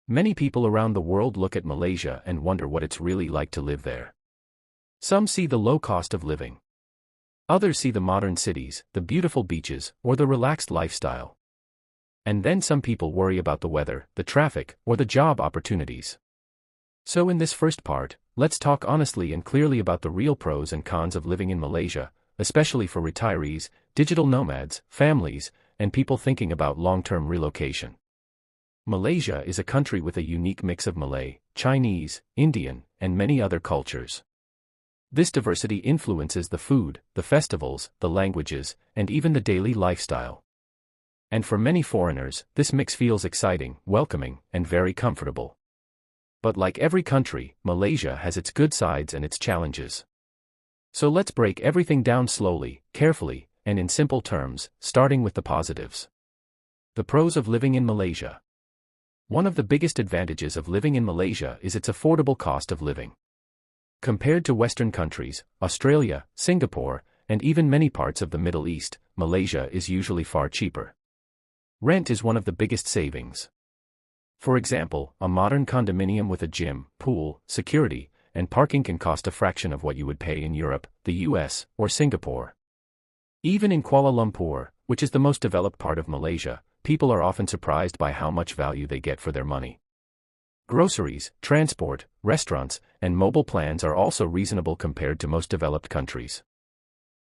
Many people around the world look at Malaysia and wonder what it's really like to live there. Some see the low cost of living. Others see the modern cities, the beautiful beaches, or the relaxed lifestyle. And then some people worry about the weather, the traffic, or the job opportunities. So in this first part, let's talk honestly and clearly about the real pros and cons of living in Malaysia, especially for retirees, digital nomads, families, and people thinking about long-term relocation. Malaysia is a country with a unique mix of Malay, Chinese, Indian, and many other cultures. This diversity influences the food, the festivals, the languages, and even the daily lifestyle. And for many foreigners, this mix feels exciting, welcoming, and very comfortable. But like every country, Malaysia has its good sides and its challenges. So let's break everything down slowly, carefully, and in simple terms, starting with the positives. The pros of living in Malaysia. One of the biggest advantages of living in Malaysia is its affordable cost of living. Compared to Western countries, Australia, Singapore, and even many parts of the Middle East, Malaysia is usually far cheaper. Rent is one of the biggest savings. For example, a modern condominium with a gym, pool, security, and parking can cost a fraction of what you would pay in Europe, the US, or Singapore. Even in Kuala Lumpur, which is the most developed part of Malaysia, people are often surprised by how much value they get for their money. Groceries, transport, restaurants, and mobile plans are also reasonable compared to most developed countries.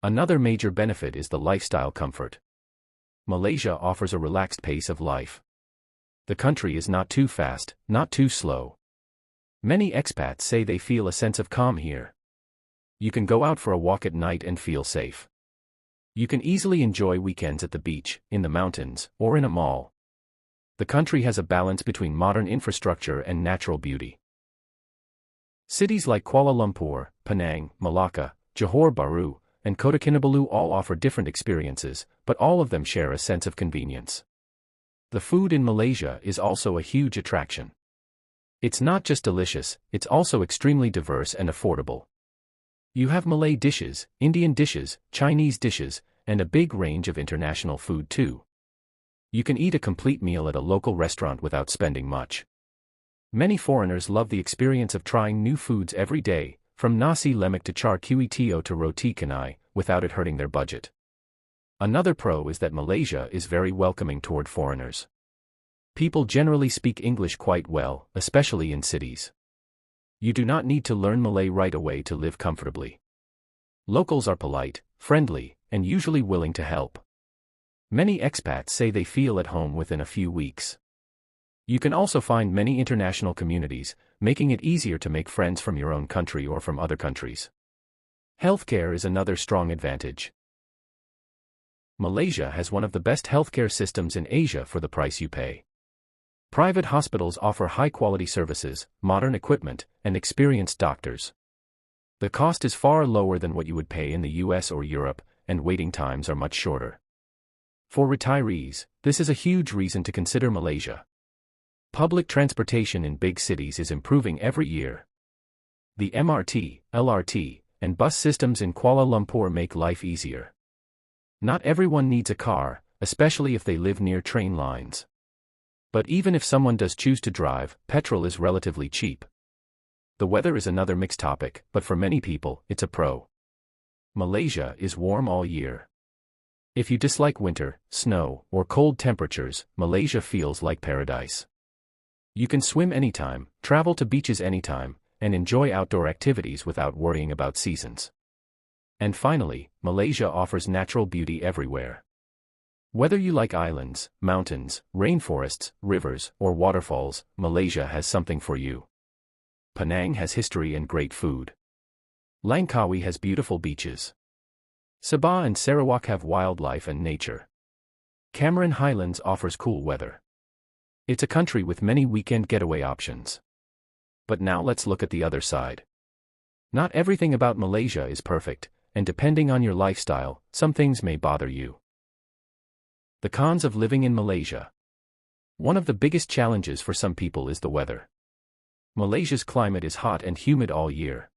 Another major benefit is the lifestyle comfort. Malaysia offers a relaxed pace of life. The country is not too fast, not too slow. Many expats say they feel a sense of calm here. You can go out for a walk at night and feel safe. You can easily enjoy weekends at the beach, in the mountains, or in a mall. The country has a balance between modern infrastructure and natural beauty. Cities like Kuala Lumpur, Penang, Malacca, Johor Bahru, and Kota Kinabalu all offer different experiences, but all of them share a sense of convenience. The food in Malaysia is also a huge attraction. It's not just delicious, it's also extremely diverse and affordable. You have Malay dishes, Indian dishes, Chinese dishes, and a big range of international food too. You can eat a complete meal at a local restaurant without spending much. Many foreigners love the experience of trying new foods every day, from nasi lemak to char kway teow to roti canai, without it hurting their budget. Another pro is that Malaysia is very welcoming toward foreigners. People generally speak English quite well, especially in cities. You do not need to learn Malay right away to live comfortably. Locals are polite, friendly, and usually willing to help. Many expats say they feel at home within a few weeks. You can also find many international communities, making it easier to make friends from your own country or from other countries. Healthcare is another strong advantage. Malaysia has one of the best healthcare systems in Asia for the price you pay. Private hospitals offer high-quality services, modern equipment, and experienced doctors. The cost is far lower than what you would pay in the US or Europe, and waiting times are much shorter. For retirees, this is a huge reason to consider Malaysia. Public transportation in big cities is improving every year. The MRT, LRT, and bus systems in Kuala Lumpur make life easier. Not everyone needs a car, especially if they live near train lines. But even if someone does choose to drive, petrol is relatively cheap. The weather is another mixed topic, but for many people, it's a pro. Malaysia is warm all year. If you dislike winter, snow, or cold temperatures, Malaysia feels like paradise. You can swim anytime, travel to beaches anytime, and enjoy outdoor activities without worrying about seasons. And finally, Malaysia offers natural beauty everywhere. Whether you like islands, mountains, rainforests, rivers, or waterfalls, Malaysia has something for you. Penang has history and great food. Langkawi has beautiful beaches. Sabah and Sarawak have wildlife and nature. Cameron Highlands offers cool weather. It's a country with many weekend getaway options. But now let's look at the other side. Not everything about Malaysia is perfect, and depending on your lifestyle, some things may bother you. The cons of living in Malaysia. One of the biggest challenges for some people is the weather. Malaysia's climate is hot and humid all year.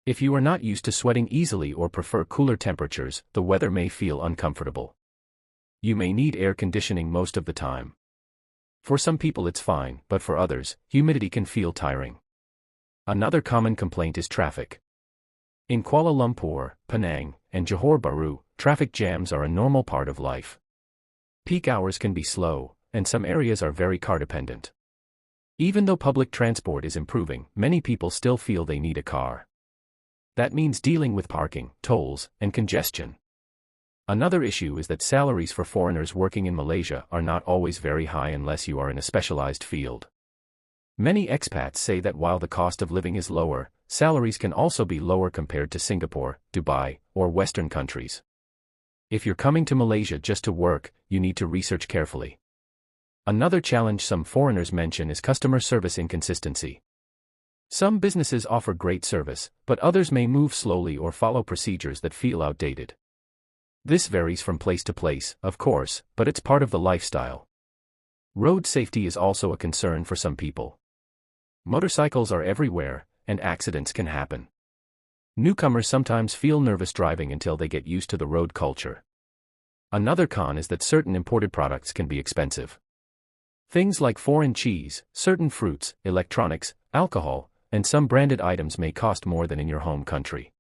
If you are not used to sweating easily or prefer cooler temperatures, the weather may feel uncomfortable. You may need air conditioning most of the time. For some people it's fine, but for others, humidity can feel tiring. Another common complaint is traffic. In Kuala Lumpur, Penang, and Johor Bahru, traffic jams are a normal part of life. Peak hours can be slow, and some areas are very car-dependent. Even though public transport is improving, many people still feel they need a car. That means dealing with parking, tolls, and congestion. Another issue is that salaries for foreigners working in Malaysia are not always very high unless you are in a specialized field. Many expats say that while the cost of living is lower, salaries can also be lower compared to Singapore, Dubai, or Western countries. If you're coming to Malaysia just to work, you need to research carefully. Another challenge some foreigners mention is customer service inconsistency. Some businesses offer great service, but others may move slowly or follow procedures that feel outdated. This varies from place to place, of course, but it's part of the lifestyle. Road safety is also a concern for some people. Motorcycles are everywhere, and accidents can happen. Newcomers sometimes feel nervous driving until they get used to the road culture. Another con is that certain imported products can be expensive. Things like foreign cheese, certain fruits, electronics, alcohol, and some branded items may cost more than in your home country.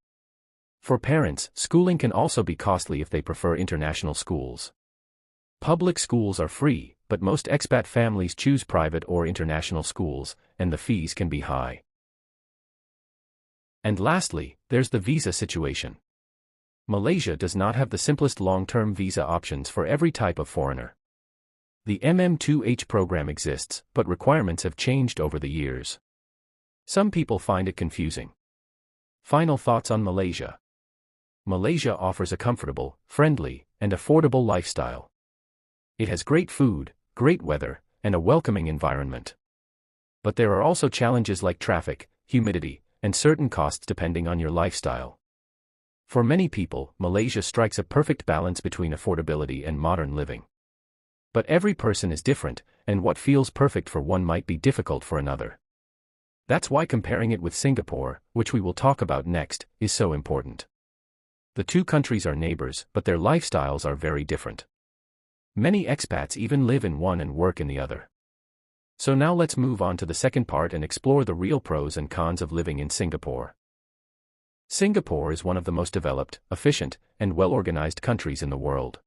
For parents, schooling can also be costly if they prefer international schools. Public schools are free, but most expat families choose private or international schools, and the fees can be high. And lastly, there's the visa situation. Malaysia does not have the simplest long-term visa options for every type of foreigner. The MM2H program exists, but requirements have changed over the years. Some people find it confusing. Final thoughts on Malaysia. Malaysia offers a comfortable, friendly, and affordable lifestyle. It has great food, great weather, and a welcoming environment. But there are also challenges like traffic, humidity, and certain costs depending on your lifestyle. For many people, Malaysia strikes a perfect balance between affordability and modern living. But every person is different, and what feels perfect for one might be difficult for another. That's why comparing it with Singapore, which we will talk about next, is so important. The two countries are neighbors, but their lifestyles are very different. Many expats even live in one and work in the other. So now let's move on to the second part and explore the real pros and cons of living in Singapore. Singapore is one of the most developed, efficient, and well-organized countries in the world.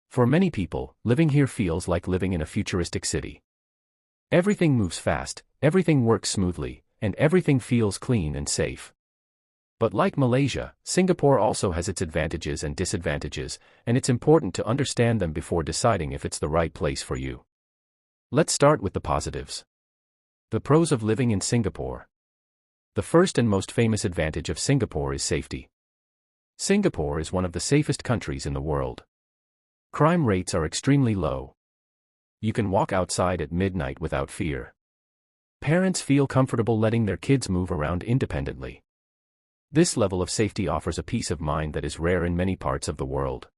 For many people, living here feels like living in a futuristic city. Everything moves fast, everything works smoothly, and everything feels clean and safe. But like Malaysia, Singapore also has its advantages and disadvantages, and it's important to understand them before deciding if it's the right place for you. Let's start with the positives. The pros of living in Singapore. The first and most famous advantage of Singapore is safety. Singapore is one of the safest countries in the world. Crime rates are extremely low. You can walk outside at midnight without fear. Parents feel comfortable letting their kids move around independently. This level of safety offers a peace of mind that is rare in many parts of the world.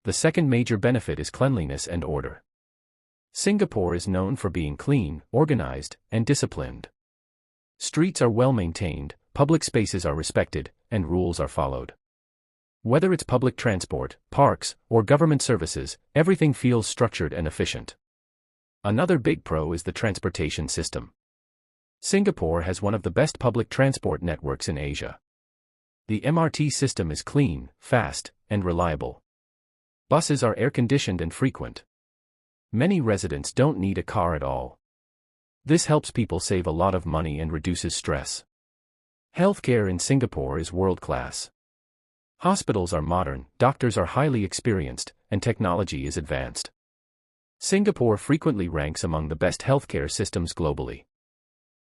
The second major benefit is cleanliness and order. Singapore is known for being clean, organized, and disciplined. Streets are well maintained, public spaces are respected, and rules are followed. Whether it's public transport, parks, or government services, everything feels structured and efficient. Another big pro is the transportation system. Singapore has one of the best public transport networks in Asia. The MRT system is clean, fast, and reliable. Buses are air-conditioned and frequent. Many residents don't need a car at all. This helps people save a lot of money and reduces stress. Healthcare in Singapore is world-class. Hospitals are modern, doctors are highly experienced, and technology is advanced. Singapore frequently ranks among the best healthcare systems globally.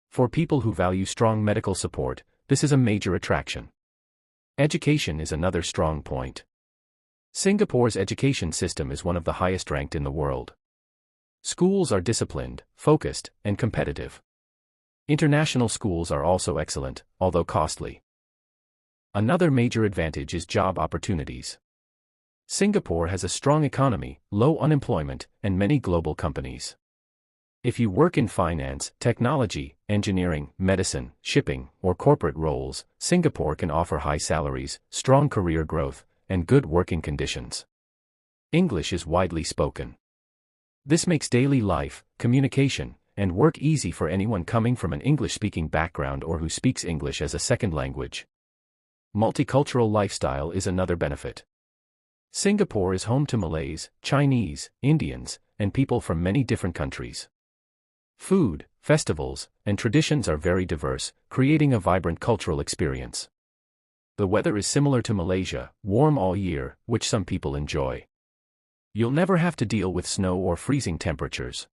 For people who value strong medical support, this is a major attraction. Education is another strong point. Singapore's education system is one of the highest ranked in the world. Schools are disciplined, focused, and competitive. International schools are also excellent, although costly. Another major advantage is job opportunities. Singapore has a strong economy, low unemployment, and many global companies. If you work in finance, technology, engineering, medicine, shipping, or corporate roles, Singapore can offer high salaries, strong career growth, and good working conditions. English is widely spoken. This makes daily life, communication, and work easy for anyone coming from an English-speaking background or who speaks English as a second language. Multicultural lifestyle is another benefit. Singapore is home to Malays, Chinese, Indians, and people from many different countries. Food, festivals, and traditions are very diverse, creating a vibrant cultural experience. The weather is similar to Malaysia, warm all year, which some people enjoy. You'll never have to deal with snow or freezing temperatures.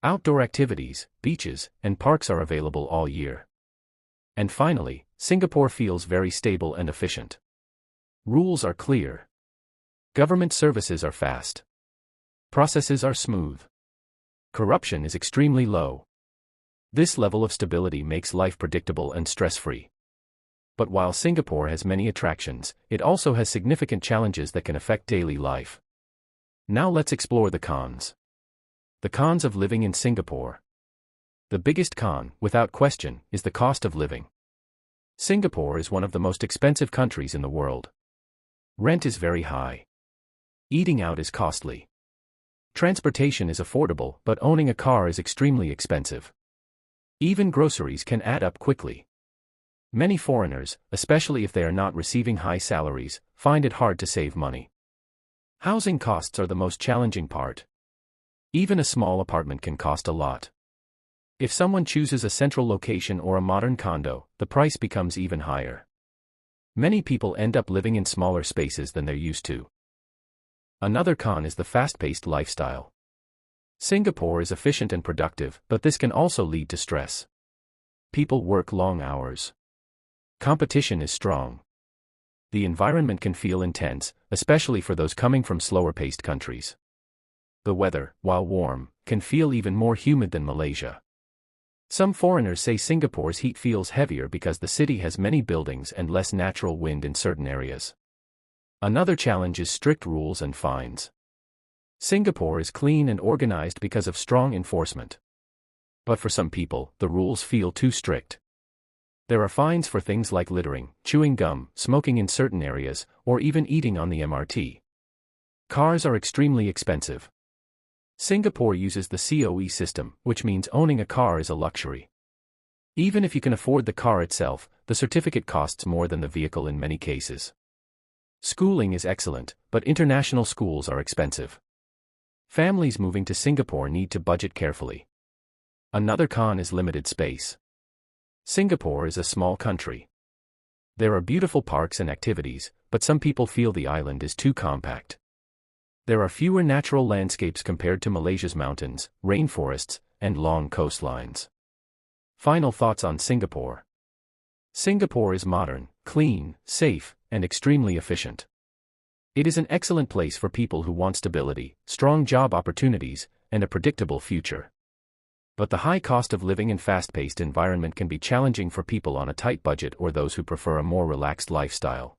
Outdoor activities, beaches, and parks are available all year. And finally, Singapore feels very stable and efficient. Rules are clear. Government services are fast. Processes are smooth. Corruption is extremely low. This level of stability makes life predictable and stress-free. But while Singapore has many attractions, it also has significant challenges that can affect daily life. Now let's explore the cons. The cons of living in Singapore. The biggest con, without question, is the cost of living. Singapore is one of the most expensive countries in the world. Rent is very high. Eating out is costly. Transportation is affordable, but owning a car is extremely expensive. Even groceries can add up quickly. Many foreigners, especially if they are not receiving high salaries, find it hard to save money. Housing costs are the most challenging part. Even a small apartment can cost a lot. If someone chooses a central location or a modern condo, the price becomes even higher. Many people end up living in smaller spaces than they're used to. Another con is the fast-paced lifestyle. Singapore is efficient and productive, but this can also lead to stress. People work long hours. Competition is strong. The environment can feel intense, especially for those coming from slower-paced countries. The weather, while warm, can feel even more humid than Malaysia. Some foreigners say Singapore's heat feels heavier because the city has many buildings and less natural wind in certain areas. Another challenge is strict rules and fines. Singapore is clean and organized because of strong enforcement. But for some people, the rules feel too strict. There are fines for things like littering, chewing gum, smoking in certain areas, or even eating on the MRT. Cars are extremely expensive. Singapore uses the COE system, which means owning a car is a luxury. Even if you can afford the car itself, the certificate costs more than the vehicle in many cases. Schooling is excellent, but international schools are expensive. Families moving to Singapore need to budget carefully. Another con is limited space. Singapore is a small country. There are beautiful parks and activities, but some people feel the island is too compact. There are fewer natural landscapes compared to Malaysia's mountains, rainforests, and long coastlines. Final thoughts on Singapore. Singapore is modern, clean, safe, and extremely efficient. It is an excellent place for people who want stability, strong job opportunities, and a predictable future. But the high cost of living and fast-paced environment can be challenging for people on a tight budget or those who prefer a more relaxed lifestyle.